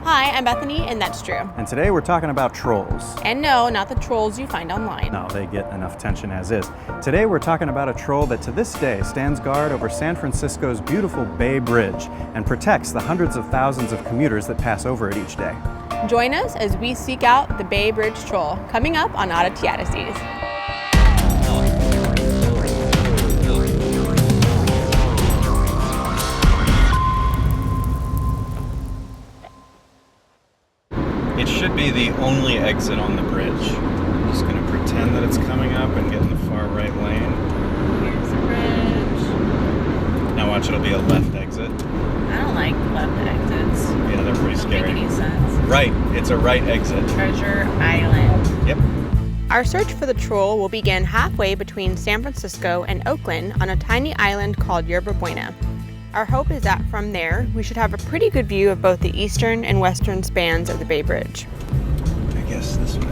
Hi, I'm Bethany, and that's Drew. And today we're talking about trolls. And no, not the trolls you find online. No, they get enough attention as is. Today we're talking about a troll that to this day stands guard over San Francisco's beautiful Bay Bridge and protects the hundreds of thousands of commuters that pass over it each day. Join us as we seek out the Bay Bridge troll, coming up on Oddity, Odysseys. It should be the only exit on the bridge. I'm just going to pretend that it's coming up and get in the far right lane. Here's the bridge. Now watch, it'll be a left exit. I don't like left exits. Yeah, they're pretty scary. Doesn't make any sense. Right, it's a right exit. Treasure Island. Yep. Our search for the troll will begin halfway between San Francisco and Oakland on a tiny island called Yerba Buena. Our hope is that from there, we should have a pretty good view of both the eastern and western spans of the Bay Bridge. I guess this way.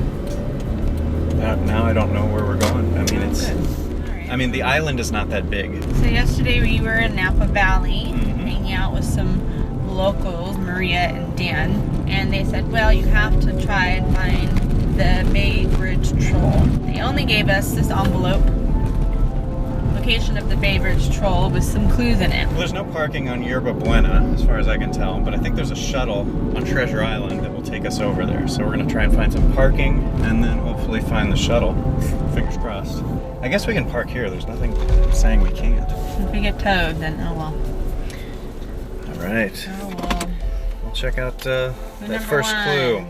Now I don't know where we're going. I mean, the island is not that big. So yesterday we were in Napa Valley, hanging out with some locals, Maria and Dan, and they said, well, you have to try and find the Bay Bridge troll. They only gave us this envelope. Location of the Bay Bridge troll with some clues in it. Well, there's no parking on Yerba Buena, as far as I can tell, but I think there's a shuttle on Treasure Island that will take us over there. So we're going to try and find some parking and then hopefully find the shuttle. Fingers crossed. I guess we can park here. There's nothing saying we can't. If we get towed, then oh well. All right. Oh well. We'll check out that first one. clue.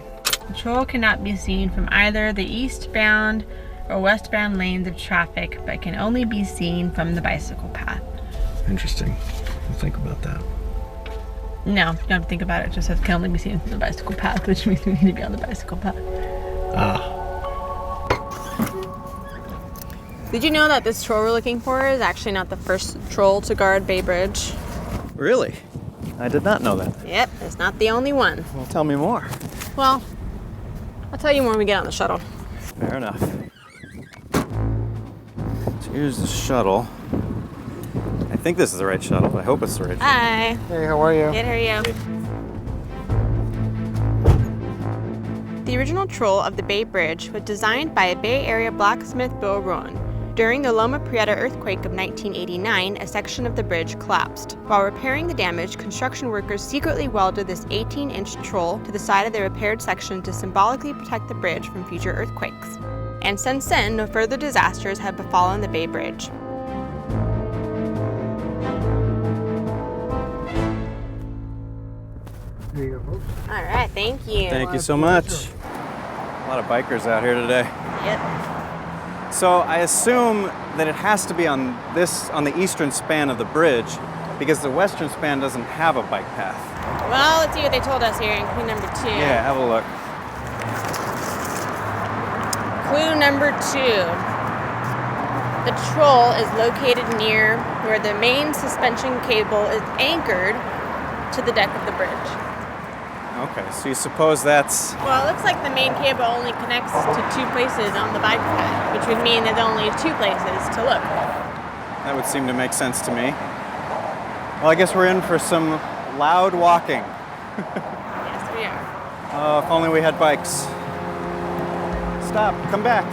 The troll cannot be seen from either the eastbound or westbound lanes of traffic, but can only be seen from the bicycle path. Interesting. We'll think about that. No, you don't have to think about it. It just says can only be seen from the bicycle path, which means we need to be on the bicycle path. Did you know that this troll we're looking for is actually not the first troll to guard Bay Bridge? Really? I did not know that. Yep, it's not the only one. Well, tell me more. Well, I'll tell you more when we get on the shuttle. Fair enough. So here's the shuttle. I think this is the right shuttle, but I hope it's the right shuttle. Hi. Hey, how are you? Good, how are you? The original troll of the Bay Bridge was designed by a Bay Area blacksmith, roan. During the Loma Prieta earthquake of 1989, a section of the bridge collapsed. While repairing the damage, construction workers secretly welded this 18-inch troll to the side of the repaired section to symbolically protect the bridge from future earthquakes. And since then, no further disasters have befallen the Bay Bridge. There you go, folks. All right, thank you. Thank you so much. A lot of bikers out here today. Yep. So I assume that it has to be on the eastern span of the bridge because the western span doesn't have a bike path. Well, let's see what they told us here in clue number 2. Yeah, have a look. Clue number 2. The troll is located near where the main suspension cable is anchored to the deck of the bridge. Okay, so you suppose that's... Well, it looks like the main cable only connects to 2 places on the bike path, which would mean there's only 2 places to look. That would seem to make sense to me. Well, I guess we're in for some loud walking. Yes, we are. Oh, if only we had bikes. Stop, come back.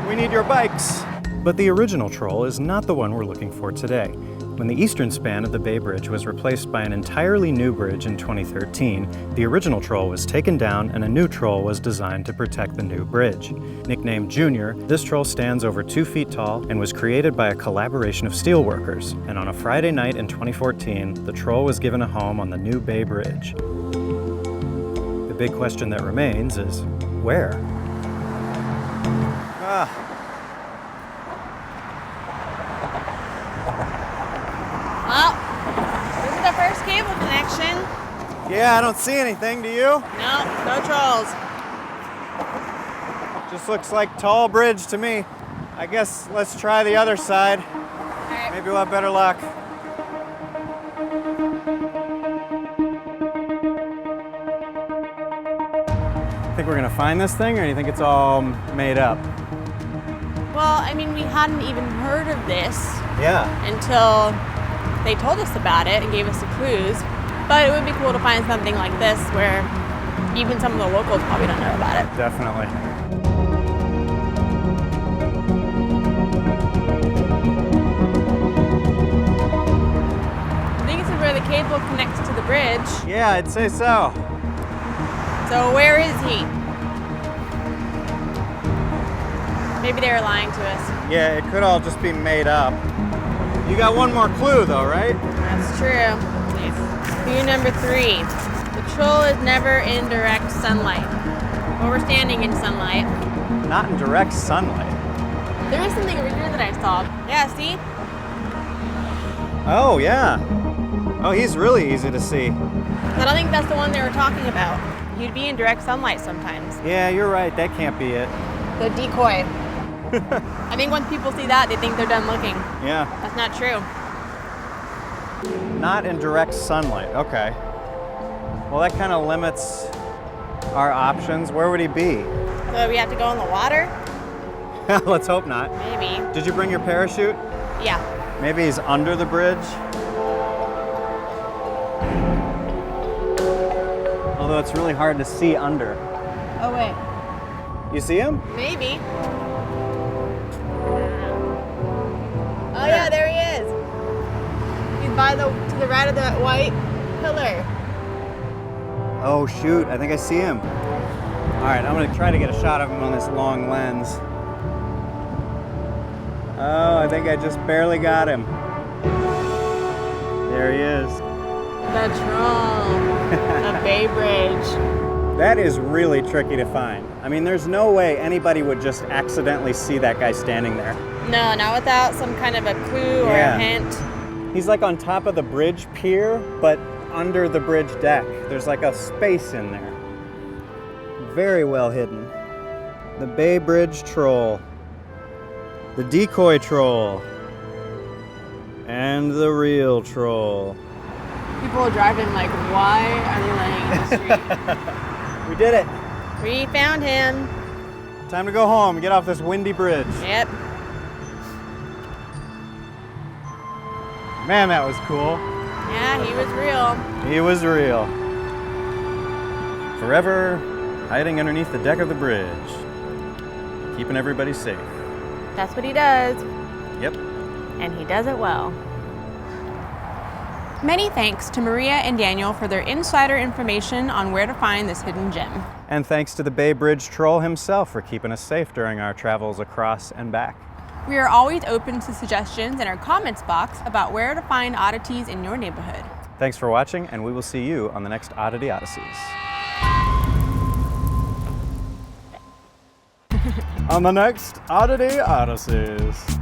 We need your bikes. But the original troll is not the one we're looking for today. When the eastern span of the Bay Bridge was replaced by an entirely new bridge in 2013, the original troll was taken down and a new troll was designed to protect the new bridge. Nicknamed Junior, this troll stands over 2 feet tall and was created by a collaboration of steelworkers. And on a Friday night in 2014, the troll was given a home on the new Bay Bridge. The big question that remains is, where? Well, this is the first cable connection. Yeah, I don't see anything, do you? No trolls. Just looks like tall bridge to me. I guess let's try the other side. All right. Maybe we'll have better luck. Think we're gonna find this thing, or do you think it's all made up? Well, I mean, we hadn't even heard of this Yeah. until they told us about it and gave us the clues. But it would be cool to find something like this where Even some of the locals probably don't know about it. Definitely. I think this is where the cable connects to the bridge. Yeah, I'd say so. So where is he? Maybe they were lying to us. Yeah, it could all just be made up. You got one more clue though, right? That's true. Clue number 3. The troll is never in direct sunlight. Well, we're standing in sunlight. Not in direct sunlight. There is something over here that I saw. Yeah, see? Oh, yeah. Oh, he's really easy to see. I don't think that's the one they were talking about. He'd be in direct sunlight sometimes. Yeah, you're right. That can't be it. The decoy. I think once people see that, they think they're done looking. Yeah. That's not true. Not in direct sunlight. Okay. Well, that kind of limits our options. Where would he be? So we have to go in the water? Let's hope not. Maybe. Did you bring your parachute? Yeah. Maybe he's under the bridge? Although it's really hard to see under. Oh, wait. You see him? Maybe. Oh, yeah, there he is. He's to the right of that white pillar. Oh, shoot. I think I see him. All right, I'm going to try to get a shot of him on this long lens. Oh, I think I just barely got him. There he is. The troll. The Bay Bridge. That is really tricky to find. I mean, there's no way anybody would just accidentally see that guy standing there. No, not without some kind of a clue or a hint. He's like on top of the bridge pier, but under the bridge deck. There's like a space in there. Very well hidden. The Bay Bridge troll. The decoy troll. And the real troll. People are driving like, why are they laying in the street? We did it. We found him. Time to go home, get off this windy bridge. Yep. Man, that was cool. Yeah, he was real. He was real. Forever hiding underneath the deck of the bridge. Keeping everybody safe. That's what he does. Yep. And he does it well. Many thanks to Maria and Daniel for their insider information on where to find this hidden gem. And thanks to the Bay Bridge troll himself for keeping us safe during our travels across and back. We are always open to suggestions in our comments box about where to find oddities in your neighborhood. Thanks for watching, and we will see you on the next Oddity Odysseys. On the next Oddity Odysseys.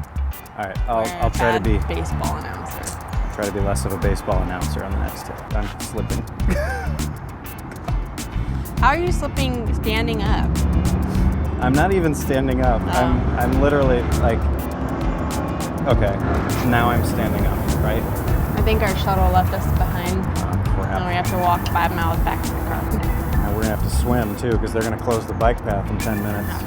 All right, I'll try to be baseball announcer. Try to be less of a baseball announcer on the next tip. I'm slipping. How are you slipping standing up? I'm not even standing up. Oh. I'm literally like, okay, now I'm standing up, right? I think our shuttle left us behind. Oh, crap. And we have to walk 5 miles back to the car. Now we're gonna have to swim too, because they're gonna close the bike path in 10 minutes.